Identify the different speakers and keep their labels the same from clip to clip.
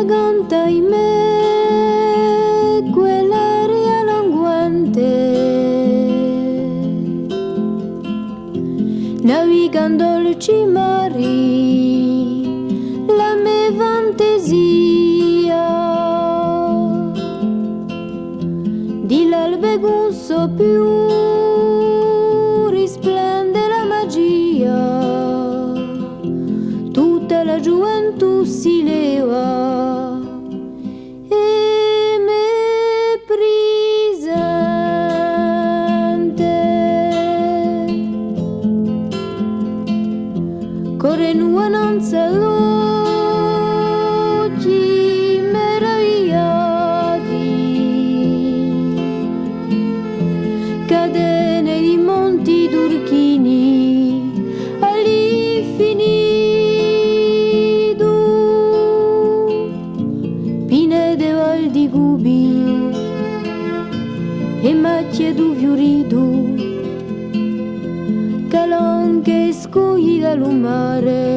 Speaker 1: canta in me quell'aria languente, navigando dolci mari, la mia fantasia di l'albegunso più risplende la magia, tutta la gioventù si leva e me presente, corre nua non se l'occhi meravigliati, cadene di monti turchini all'infinito, pine de val di gubi e macchie du fiorito, calanche scogli dall'umare,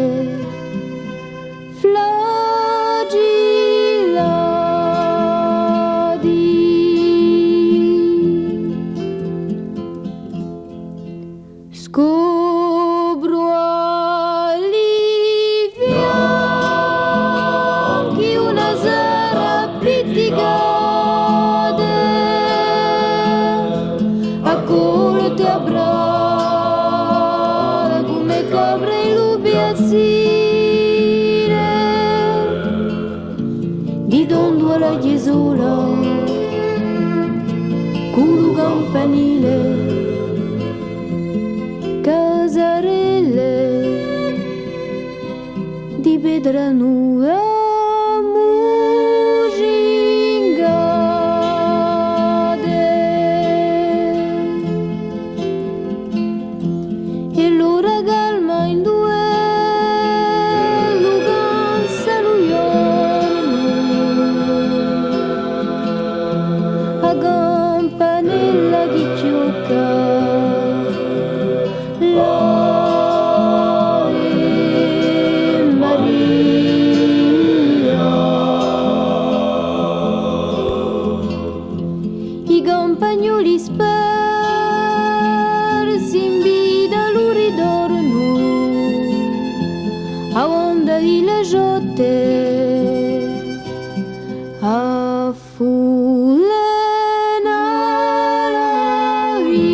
Speaker 1: scopro agli fianchi una sera pizzicata, accolti a braccia come capre in lubiazzine, di tondo alla chiesola, culo campanile, casarelle di pedra nuda mugingate, e l'ora calma in due luganza a campanella che chiocca. I campagnoli sparsi in vita lo ritorno a onda di legiotte a fullena la via,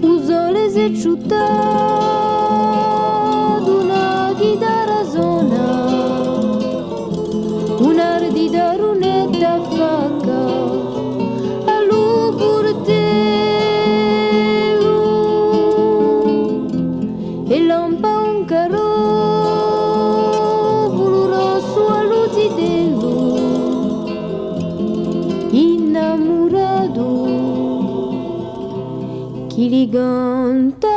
Speaker 1: un sole si è ciuttato una chitarra suona, un'ardita runetta facca allo portello e lampa un carofolo rosso all'uzitello, innamorato chi li canta